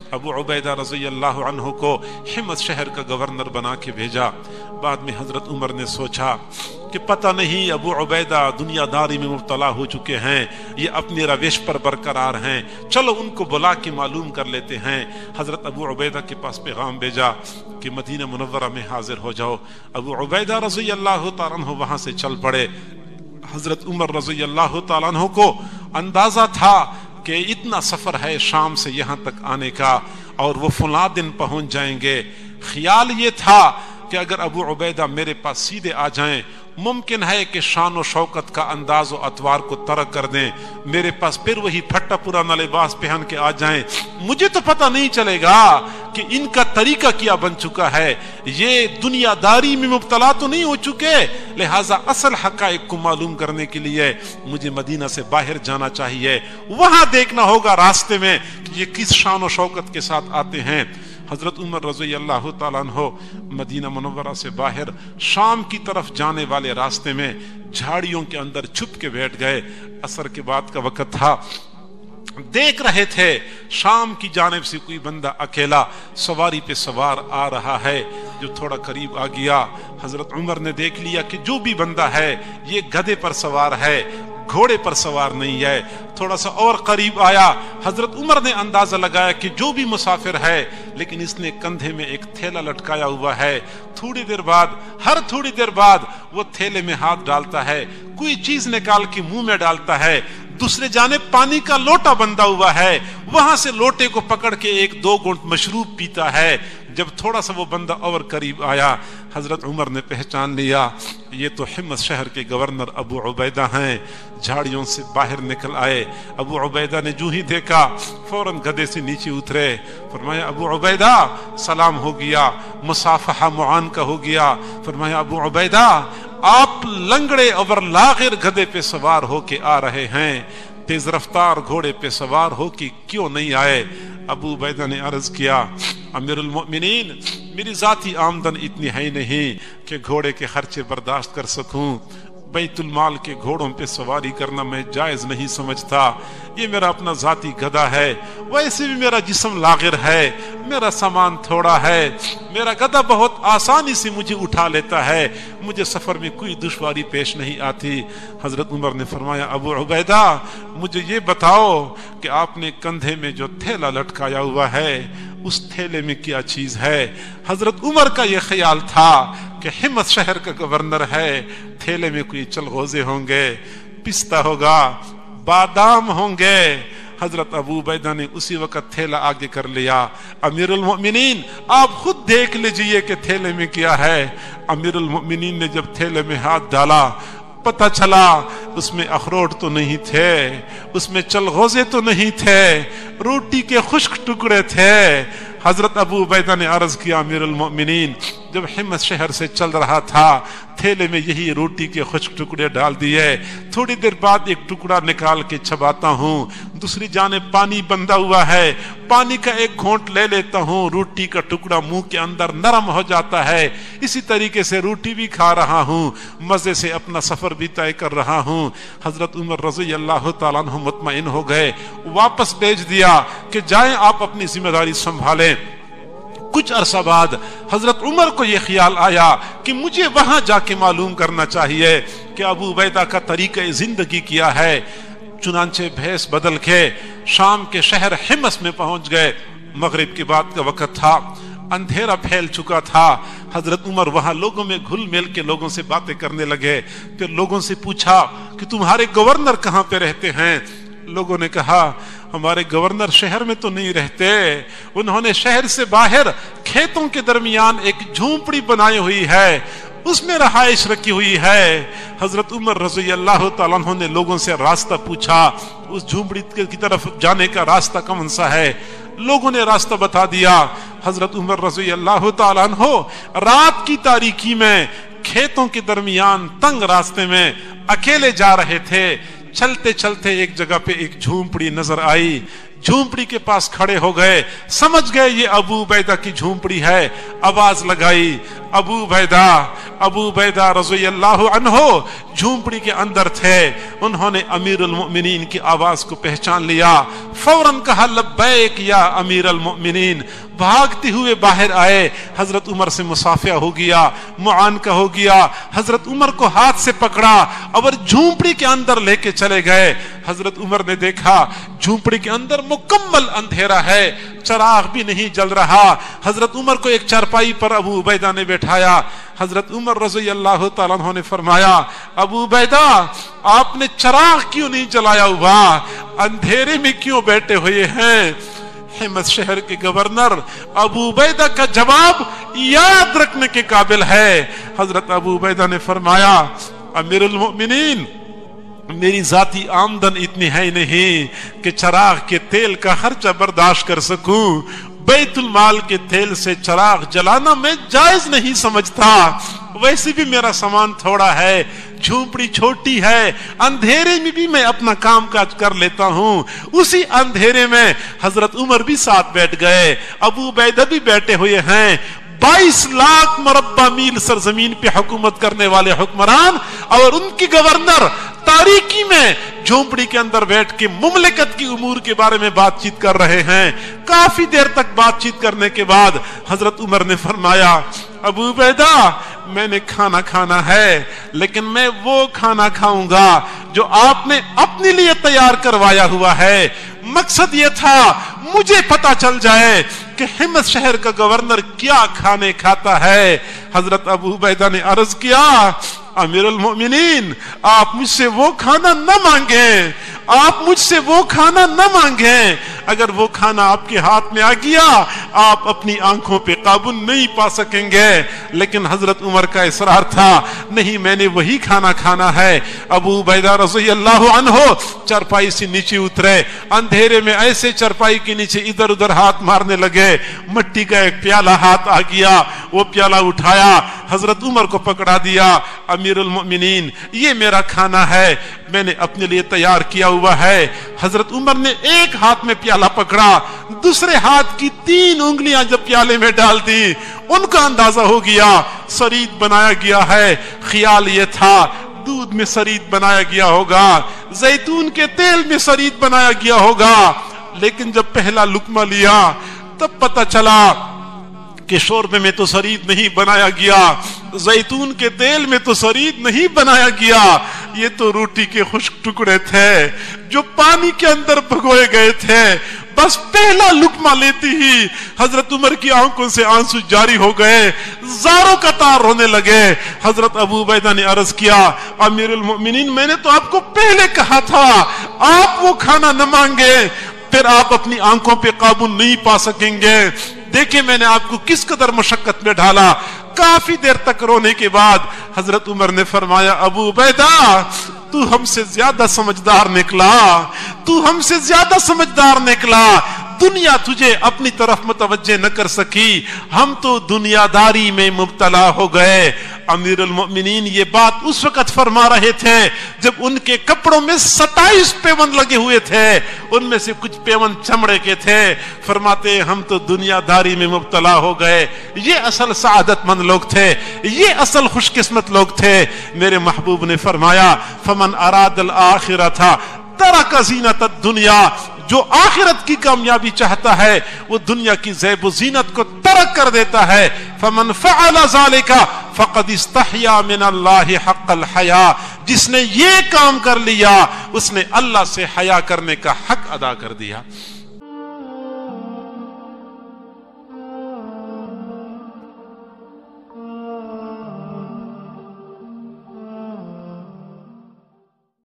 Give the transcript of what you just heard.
अबू उबैदा रज़ी अल्लाह अन्हु को हिमस शहर का गवर्नर बना के भेजा। बाद में हजरत उमर ने सोचा कि पता नहीं अबू उबैदा दुनियादारी में मुब्तला हो चुके हैं, ये अपने रवेश पर बरकरार हैं, चलो उनको बुला के मालूम कर लेते हैं। हजरत अबू उबैदा के पास पैगाम भेजा कि मदीना मुनव्वरा में हाजिर हो जाओ। अबू उबैदा रज़ी अल्लाह तआला अन्हु वहां से चल पड़े। हजरत उमर रज़ी अल्लाह तआला अन्हु को अंदाजा था कि इतना सफर है शाम से यहाँ तक आने का और वो फला दिन पहुंच जाएंगे। ख्याल ये था कि अगर अबू उबैदा मेरे पास सीधे आ जाएं, मुमकिन है कि शान व शौकत का अंदाज व अतवार को तर्क कर दें, मेरे पास फिर वही फट्टा पुराना लिबास पहन के आ जाएं। मुझे तो पता नहीं चलेगा कि इनका तरीका क्या बन चुका है, ये दुनियादारी में मुब्तला तो नहीं हो चुके। लिहाजा असल हकाइक को मालूम करने के लिए मुझे मदीना से बाहर जाना चाहिए, वहां देखना होगा रास्ते में कि ये किस शान व शौकत के साथ आते हैं। हजरत उमर रज़ी अल्लाह तआला अन्हु मदीना मुनव्वरा से बाहर शाम की तरफ जाने वाले रास्ते में झाड़ियों के अंदर छुप के बैठ गए। असर के बाद का वक्त था, देख रहे थे शाम की जानिब से कोई बंदा अकेला सवारी पे सवार आ रहा है। जो थोड़ा करीब आ गया, हजरत उमर ने देख लिया कि जो भी बंदा है ये गधे पर सवार है, घोड़े पर सवार नहीं है। थोड़ा सा और करीब आया, हजरत उमर ने अंदाजा लगाया कि जो भी मुसाफिर है, लेकिन इसने कंधे में एक थैला लटकाया हुआ है। थोड़ी देर बाद, हर थोड़ी देर बाद वो थैले में हाथ डालता है, कोई चीज निकाल के मुंह में डालता है। दूसरे जाने पानी का लोटा बंधा हुआ है, वहां से लोटे को पकड़ के एक दो घूंट मशरूब पीता है। जब थोड़ा सा वो बंदा और करीब आया, हजरत उमर ने पहचान लिया ये तो हिम्मत शहर के गवर्नर अबू उबैदा हैं। झाड़ियों से बाहर निकल आए। अबू उबैदा ने जो ही देखा फौरन गधे से नीचे उतरे। फरमाया अबू उबैदा, सलाम हो गया, मुसाफहा मुआनका हो गया। फरमाया अबू उबैदा, आप लंगड़े और लागिर गधे पे सवार होके आ रहे हैं, तेज रफ्तार घोड़े पे सवार हो कि क्यों नहीं आए? अबू उबैदा ने अर्ज किया, अमीरुल मोमिनीन, मेरी जाती आमदन इतनी है नहीं कि घोड़े के खर्चे बर्दाश्त कर सकूं। बैतुल माल के घोड़ों पे सवारी करना मैं जायज नहीं समझता। ये मेरा अपना जाती गधा है, वैसे भी मेरा जिस्म लागिर है, मेरा सामान थोड़ा है, मेरा गधा बहुत आसानी से मुझे उठा लेता है, मुझे सफर में कोई दुश्वारी पेश नहीं आती। हजरत उमर ने फरमाया, अबू उबैदा, मुझे ये बताओ कि आपने कंधे में जो थैला लटकाया हुआ है उस थैले में क्या चीज है? हजरत उमर का यह ख्याल था कि हिम्मत शहर का गवर्नर है, थैले में कोई चलगोजे होंगे, पिस्ता होगा, बादाम होंगे। हजरत अबू उबैदा ने उसी वक्त थैला आगे कर लिया। अमीरुल मोमिनीन, आप खुद देख लीजिए कि थैले में क्या है। अमीरुल मोमिनीन ने जब थैले में हाथ डाला, पता चला उसमें अखरोट तो नहीं थे, उसमें चलगोजे तो नहीं थे, रोटी के खुश्क टुकड़े थे। हजरत अबू उबैदा ने अर्ज किया, अमीरुल मोमिनीन, जब हिम्मत शहर से चल रहा था थैले में यही रोटी के खुश्क टुकड़े डाल दिए, थोड़ी देर बाद एक टुकड़ा निकाल के चबाता हूँ, दूसरी जानिब पानी बंधा हुआ है, पानी का एक घोंट ले लेता हूँ, रोटी का टुकड़ा मुंह के अंदर नरम हो जाता है। इसी तरीके से रोटी भी खा रहा हूँ, मजे से अपना सफर भी तय कर रहा हूँ। हजरत उमर रज़ी अल्लाह तआला अन्हु मुतमईन हो गए, वापस भेज दिया कि जाएं आप अपनी जिम्मेदारी संभालें। कुछ अरसा बाद हजरत उमर को यह ख्याल आया कि मुझे वहां जाके मालूम करना चाहिए कि अबू उबैदा का तरीका जिंदगी क्या है। चुनांचे भेस बदल के शाम के शहर हिम्स में पहुंच गए। मगरिब के बाद का वक्त था, अंधेरा फैल चुका था। हजरत उमर वहां लोगों में घुल मिल के लोगों से बातें करने लगे। फिर लोगों से पूछा कि तुम्हारे गवर्नर कहाँ पे रहते हैं? लोगों ने कहा, हमारे गवर्नर शहर में तो नहीं रहते, उन्होंने शहर से बाहर खेतों के दरमियान एक झोंपड़ी बनाई हुई है, उसमें रहाइश रखी हुई है। हजरत उमर रज़ी अल्लाह तआला अन्हु ने लोगों से रास्ता पूछा, उस झोंपड़ी की तरफ जाने का रास्ता कौन सा है? लोगों ने रास्ता बता दिया। हजरत उमर रज़ी अल्लाह तआला अन्हु रात की तारीकी में खेतों के दरमियान तंग रास्ते में अकेले जा रहे थे। चलते चलते एक जगह पे एक झोंपड़ी नजर आई। झोंपड़ी के पास खड़े हो गए, समझ गए ये अबू उबैदा की झोंपड़ी है। आवाज लगाई, अबू उबैदा रज़ियल्लाहु अन्हु झोंपड़ी के अंदर थे। उन्होंने अमीरुल मोमिनीन की आवाज को पहचान लिया, फौरन कहा लब्बैक या अमीरुल मोमिनीन। भागते हुए बाहर आए, हजरत उमर से मुसाफिया हो गया, मुआनका हो गया, हजरत उमर को हाथ से पकड़ा और झोंपड़ी के अंदर लेके चले गए। हजरत उमर ने देखा झोंपड़ी के अंदर मुकम्मल अंधेरा है, चराग भी नहीं जल रहा। हजरत उमर को एक चारपाई पर अबू उबैदा ने बैठाया। हजरत उमर रज़ियल्लाहु ताला अन्हु ने फरमाया, अबू उबैदा आपने चराग क्यों नहीं जलाया हुआ, अंधेरे में क्यों बैठे हुए हैं? हिमस शहर के गवर्नर अबू उबैदा का जवाब याद रखने के काबिल है। हजरत अबू उबैदा ने फरमाया, अमीरुल मोमिनीन मेरी जाती आमदन इतनी है नहीं कि चराग के तेल का खर्चा बर्दाश्त कर सकूं। बैतुल माल के तेल से चराग जलाना मैं जायज नहीं समझता। वैसे भी मेरा सामान थोड़ा है, झोंपड़ी छोटी है, अंधेरे में भी मैं अपना काम काज कर लेता हूँ। उसी अंधेरे में हजरत उमर भी साथ बैठ गए, अबू उबैदा भी बैठे हुए हैं। 22 लाख मुरब्बा मील सरजमीन पे हुकूमत करने वाले हुक्मरान और उनकी गवर्नर तारीकी में झोंपड़ी के अंदर बैठ के मुमलिकत की उमूर के बारे में बातचीत कर रहे हैं। काफी देर तक बातचीत करने के बाद हजरत उमर ने फरमाया, अबू उबैदा मैंने खाना खाना है, लेकिन मैं वो खाना खाऊंगा जो आपने अपने लिए तैयार करवाया हुआ है। मकसद ये था मुझे पता चल जाए कि हिम्मत शहर का गवर्नर क्या खाने खाता है। हजरत अबू उबैदा ने अर्ज किया, अमीरुल मोमिनीन आप मुझसे वो खाना न मांगे, आप मुझसे वो खाना न मांगे। अगर वो खाना आपके हाथ में आ गया आप अपनी आंखों पे काबू नहीं पा सकेंगे। लेकिन हजरत उमर का इसरार था, नहीं मैंने वही खाना खाना है। अबू उबैदा रज़ियल्लाहु अन्हु चरपाई से नीचे उतरे, अंधेरे में ऐसे चरपाई के नीचे इधर उधर हाथ मारने लगे। मिट्टी का एक प्याला हाथ आ गया, वो प्याला उठाया, हजरत उमर को पकड़ा दिया, अमीरुल मोमिनीन ये मेरा खाना है, मैंने अपने लिए तैयार किया हुआ है। हजरत उमर ने एक हाथ में प्याला पकड़ा, दूसरे हाथ की 3 उंगलियां जब प्याले में डाल दी, उनका अंदाजा हो गया सरीद बनाया गया है। ख्याल ये था दूध में सरीद बनाया गया होगा, जैतून के तेल में सरीद बनाया गया होगा। लेकिन जब पहला लुकमा लिया तब पता चला कि शोरबे में तो सरीद नहीं बनाया गया, जैतून के तेल में तो सरीद नहीं बनाया गया, ये तो रोटी के खुश्क टुकड़े थे जो पानी के अंदर भगोए गए थे। बस पहला लुकमा लेती ही हजरत उमर की आंखों से आंसू जारी हो गए, ज़ारों कतार रोने लगे। हजरत अबू उबैदा ने अर्ज किया, अमीरुल मोमिनीन मैंने तो आपको पहले कहा था आप वो खाना न मांगे, फिर आप अपनी आंखों पे काबू नहीं पा सकेंगे। देखिए मैंने आपको किस कदर मशक्कत में डाला। काफी देर तक रोने के बाद हजरत उमर ने फरमाया, अबू उबैदा तू हमसे ज्यादा समझदार निकला, तू हमसे ज्यादा समझदार निकला। दुनिया तुझे अपनी तरफ मुतवज्जे न कर सकी, हम तो दुनियादारी में मुब्तला हो गए। अमीरुल मोमिनीन ये बात उस वक्त फरमा रहे थे जब उनके कपड़ों में 27 पेवन लगे हुए थे, उनमें से कुछ पेवन चमड़े के थे। फरमाते हम तो दुनियादारी में मुब्तला हो गए। ये असल सआदतमंद लोग थे, ये असल खुशकिस्मत लोग थे। मेरे महबूब ने फरमाया, फमन अरादल आखिरता तरक ज़ीनत दुनिया, जो आखिरत की कामयाबी चाहता है वो दुनिया की ज़ैब व ज़ीनत को तरक कर देता है। फमन फ़अल ज़ालिका फ़क़द इस्तहया मिनल्लाहि हक़्क़ल हया, जिसने ये काम कर लिया उसने अल्लाह से हया करने का हक अदा कर दिया।